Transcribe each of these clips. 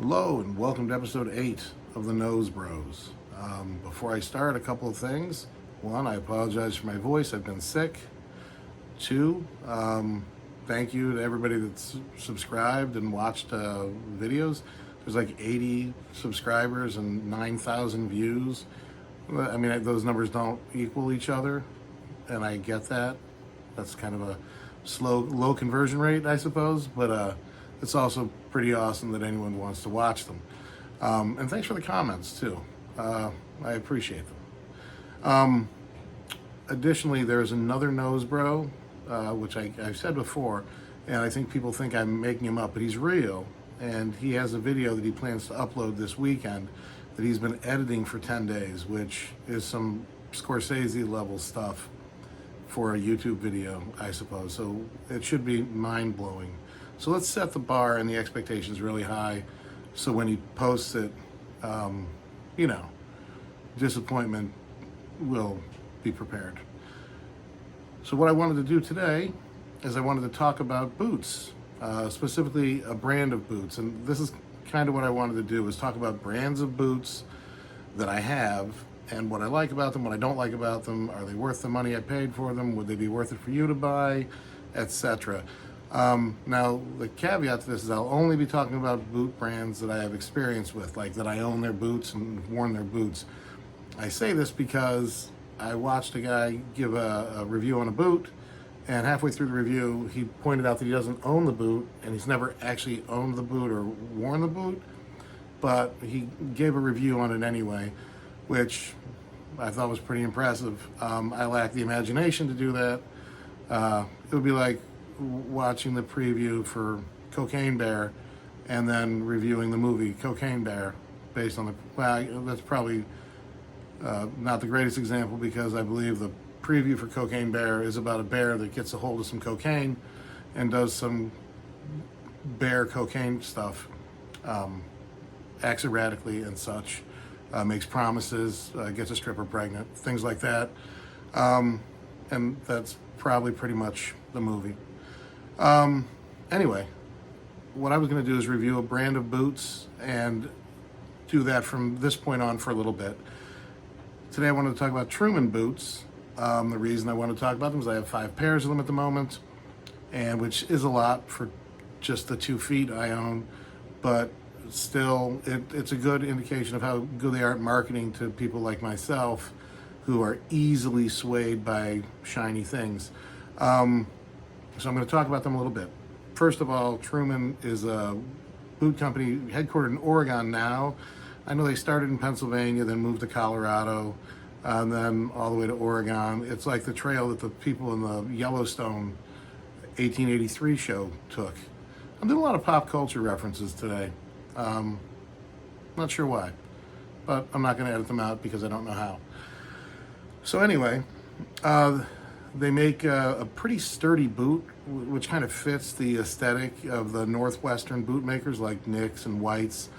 Hello and welcome to episode 8 of the Nose Bros. Before I start, a couple of things. One, I apologize for my voice. I've been sick. Two, thank you to everybody that's subscribed and watched videos. There's like 80 subscribers and 9,000 views. I mean, those numbers don't equal each other, and I get that. That's kind of a low conversion rate, I suppose, but it's also pretty awesome that anyone wants to watch them. And thanks for the comments, too. I appreciate them. Additionally, there's another Nose Bro, which I've said before, and I think people think I'm making him up, but he's real. And he has a video that he plans to upload this weekend that he's been editing for 10 days, which is some Scorsese level stuff for a YouTube video, I suppose. So it should be mind-blowing. So let's set the bar and the expectations really high, so when he posts it, disappointment will be prepared. So what I wanted to do today is I wanted to talk about boots, specifically a brand of boots. And this is kind of what I wanted to do, is talk about brands of boots that I have and what I like about them, what I don't like about them. Are they worth the money I paid for them? Would they be worth it for you to buy, etc. Now, the caveat to this is I'll only be talking about boot brands that I have experience with, like that I own their boots and worn their boots. I say this because I watched a guy give a review on a boot, and halfway through the review, he pointed out that he doesn't own the boot, and he's never actually owned the boot or worn the boot, but he gave a review on it anyway, which I thought was pretty impressive. I lack the imagination to do that. It would be like watching the preview for Cocaine Bear and then reviewing the movie Cocaine Bear based on that's probably not the greatest example, because I believe the preview for Cocaine Bear is about a bear that gets a hold of some cocaine and does some bear cocaine stuff, acts erratically and such, makes promises, gets a stripper pregnant, things like that. And that's probably pretty much the movie. Anyway, what I was going to do is review a brand of boots and do that from this point on for a little bit. Today I wanted to talk about Truman Boots. The reason I want to talk about them is I have 5 pairs of them at the moment, and which is a lot for just the 2 feet I own, but still it's a good indication of how good they are at marketing to people like myself who are easily swayed by shiny things. So I'm going to talk about them a little bit. First of all, Truman is a boot company headquartered in Oregon now. I know they started in Pennsylvania, then moved to Colorado, and then all the way to Oregon. It's like the trail that the people in the Yellowstone 1883 show took. I'm doing a lot of pop culture references today. Not sure why, but I'm not going to edit them out because I don't know how. So anyway, they make a pretty sturdy boot, which kind of fits the aesthetic of the Northwestern boot makers like Nick's and White's.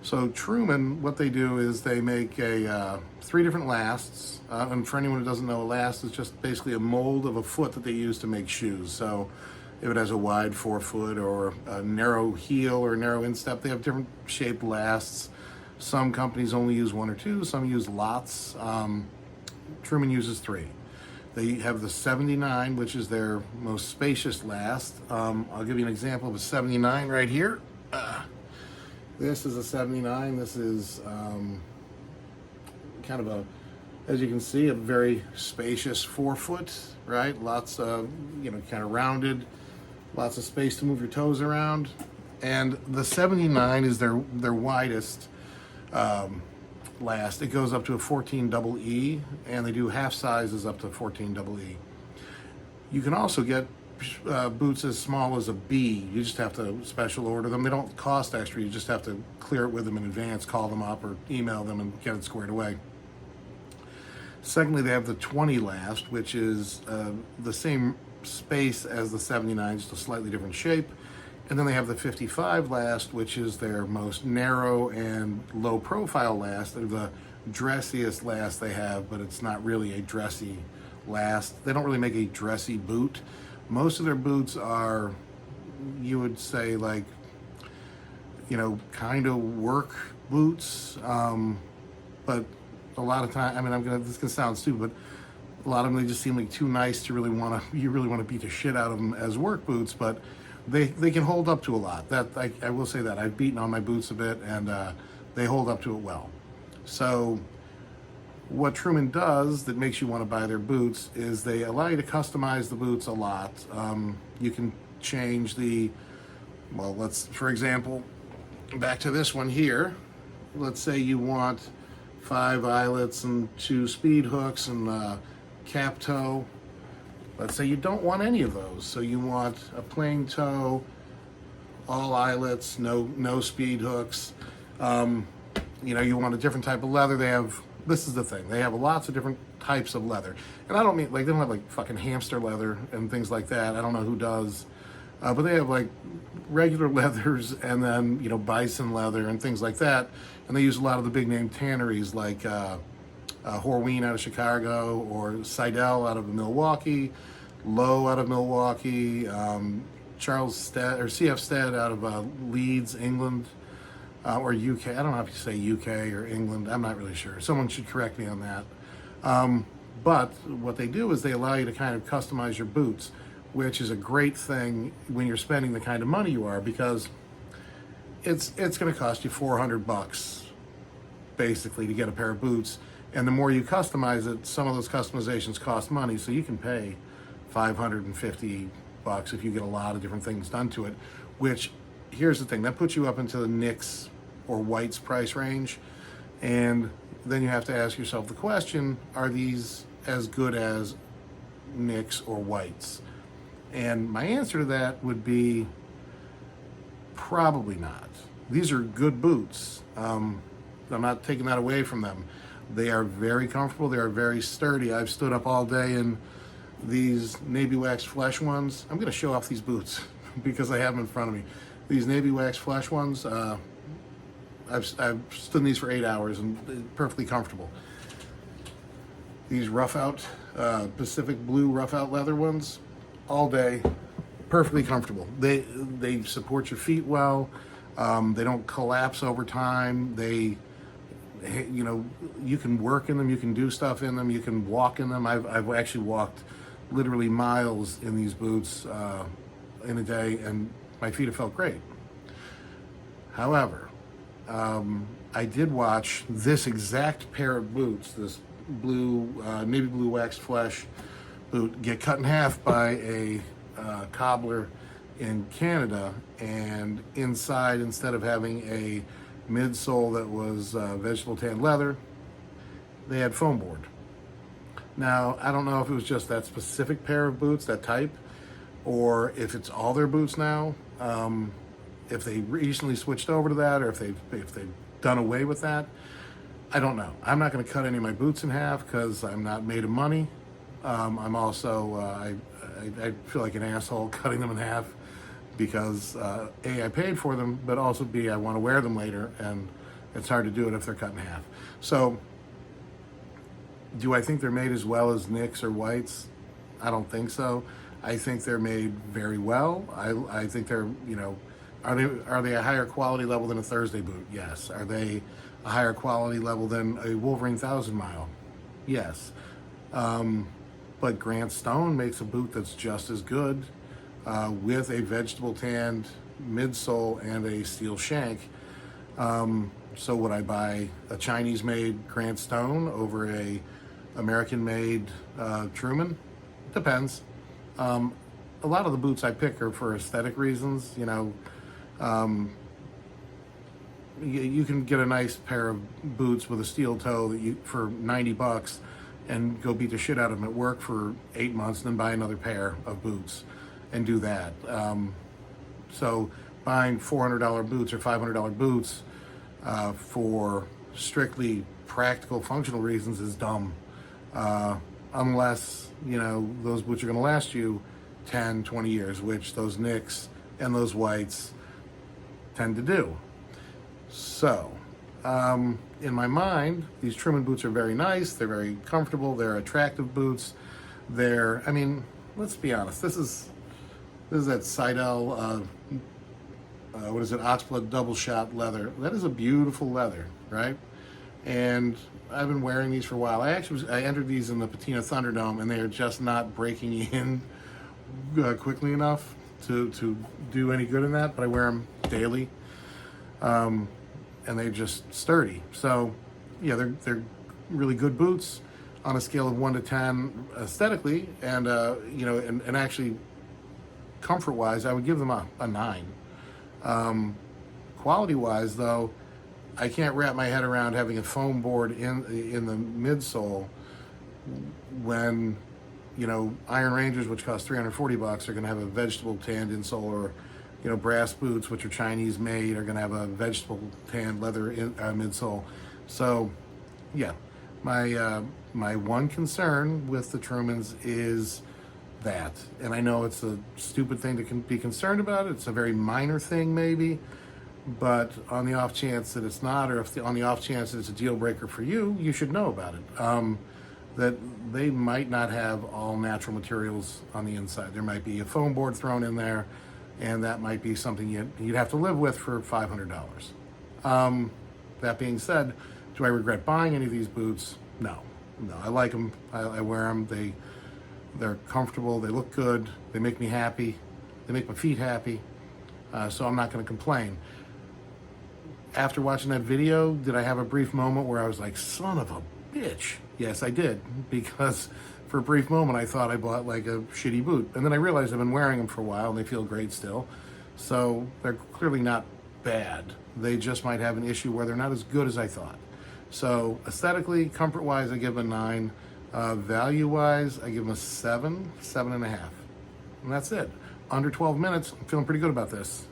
So Truman, what they do is they make 3 different lasts. And for anyone who doesn't know, a last is just basically a mold of a foot that they use to make shoes. So if it has a wide forefoot or a narrow heel or narrow instep, they have different shaped lasts. Some companies only use 1 or 2, some use lots. Truman uses 3. They have the 79, which is their most spacious last. I'll give you an example of a 79 right here. This is a 79. This is kind of as you can see, a very spacious forefoot, right? Lots of, kind of rounded, lots of space to move your toes around. And the 79 is their widest last. It goes up to a 14 double E, and they do half sizes up to 14 double E. You can also get boots as small as a B. You just have to special order them. They don't cost extra. You just have to clear it with them in advance, call them up or email them and get it squared away. Secondly, they have the 20 last, which is the same space as the 79, just a slightly different shape. And then they have the 55 last, which is their most narrow and low profile last. They're the dressiest last they have, but it's not really a dressy last. They don't really make a dressy boot. Most of their boots are, you would say, like kind of work boots. But a lot of time, I mean, this can sound stupid, but a lot of them, they just seem like too nice to you really want to beat the shit out of them as work boots, but they can hold up to a lot. That I will say that I've beaten on my boots a bit, and they hold up to it well. So what Truman does that makes you want to buy their boots is they allow you to customize the boots a lot. You can change for example, back to this one here. Let's say you want 5 eyelets and 2 speed hooks and cap toe. Let's say you don't want any of those. So you want a plain toe, all eyelets, no speed hooks. You want a different type of leather. This is the thing. They have lots of different types of leather. And I don't mean, they don't have fucking hamster leather and things like that. I don't know who does. But they have regular leathers and then, bison leather and things like that. And they use a lot of the big name tanneries like Horween out of Chicago, or Seidel out of Milwaukee, Lowe out of Milwaukee, Charles Stead or CF Stead out of Leeds, England, or UK. I don't know if you say UK or England. I'm not really sure. Someone should correct me on that. But what they do is they allow you to kind of customize your boots, which is a great thing when you're spending the kind of money you are, because it's going to cost you $400 basically to get a pair of boots. And the more you customize it, some of those customizations cost money, so you can pay $550 if you get a lot of different things done to it. Which, here's the thing, that puts you up into the Nicks or Whites price range, and then you have to ask yourself the question: are these as good as Nicks or Whites? And my answer to that would be probably not. These are good boots. I'm not taking that away from them. They are very comfortable. They are very sturdy. I've stood up all day in these Navy Wax Flesh ones. I'm going to show off these boots because I have them in front of me. These Navy Wax Flesh ones, I've stood in these for 8 hours and perfectly comfortable. These rough out, Pacific Blue rough out leather ones, all day, perfectly comfortable. They support your feet well. They don't collapse over time. You can work in them, you can do stuff in them, you can walk in them. I've actually walked literally miles in these boots in a day, and my feet have felt great. However, I did watch this exact pair of boots, this navy blue wax flesh boot, get cut in half by a cobbler in Canada, and inside, instead of having a midsole that was vegetable tanned leather, they had foam board. Now, I don't know if it was just that specific pair of boots, that type, or if it's all their boots now, if they recently switched over to that, or if they've done away with that. I don't know. I'm not going to cut any of my boots in half because I'm not made of money. I'm also, I feel like an asshole cutting them in half because A, I paid for them, but also B, I want to wear them later, and it's hard to do it if they're cut in half. So, do I think they're made as well as Nicks or Whites? I don't think so. I think they're made very well. I think they're, are they a higher quality level than a Thursday boot? Yes. Are they a higher quality level than a Wolverine 1000 Mile? Yes. But Grant Stone makes a boot that's just as good with a vegetable tanned midsole and a steel shank. So would I buy a Chinese-made Grant Stone over a American-made Truman? Depends. A lot of the boots I pick are for aesthetic reasons. You can get a nice pair of boots with a steel toe for $90 and go beat the shit out of them at work for 8 months, and then buy another pair of boots and do that. So buying $400 boots or $500 boots for strictly practical, functional reasons is dumb. Unless, those boots are going to last you 10, 20 years, which those Nicks and those Whites tend to do. So, in my mind, these Truman boots are very nice, they're very comfortable, they're attractive boots. Let's be honest, this is that Seidel what is it, Oxblood double shot leather. That is a beautiful leather, right? And I've been wearing these for a while. I entered these in the Patina Thunderdome, and they are just not breaking in quickly enough to do any good in that. But I wear them daily, and they're just sturdy. So yeah, they're really good boots on a scale of 1 to 10 aesthetically, and and actually comfort wise, I would give them a 9. Quality wise, though, I can't wrap my head around having a foam board in the midsole when Iron Rangers, which cost $340, are going to have a vegetable tanned insole, or brass boots, which are Chinese made, are going to have a vegetable tanned leather midsole. So yeah, my one concern with the Trumans is that, and I know it's a stupid thing to be concerned about. It's a very minor thing maybe, but on the off chance that it's not, or on the off chance that it's a deal breaker for you, you should know about it. That they might not have all natural materials on the inside. There might be a foam board thrown in there, and that might be something you'd have to live with for $500. That being said, do I regret buying any of these boots? No, I like them. I wear them. They're comfortable. They look good. They make me happy. They make my feet happy. So I'm not going to complain. After watching that video, did I have a brief moment where I was like, son of a bitch? Yes, I did. Because for a brief moment, I thought I bought like a shitty boot. And then I realized I've been wearing them for a while and they feel great still. So they're clearly not bad. They just might have an issue where they're not as good as I thought. So aesthetically, comfort-wise, I give them a 9. Value-wise, I give them a 7.5. And that's it. Under 12 minutes, I'm feeling pretty good about this.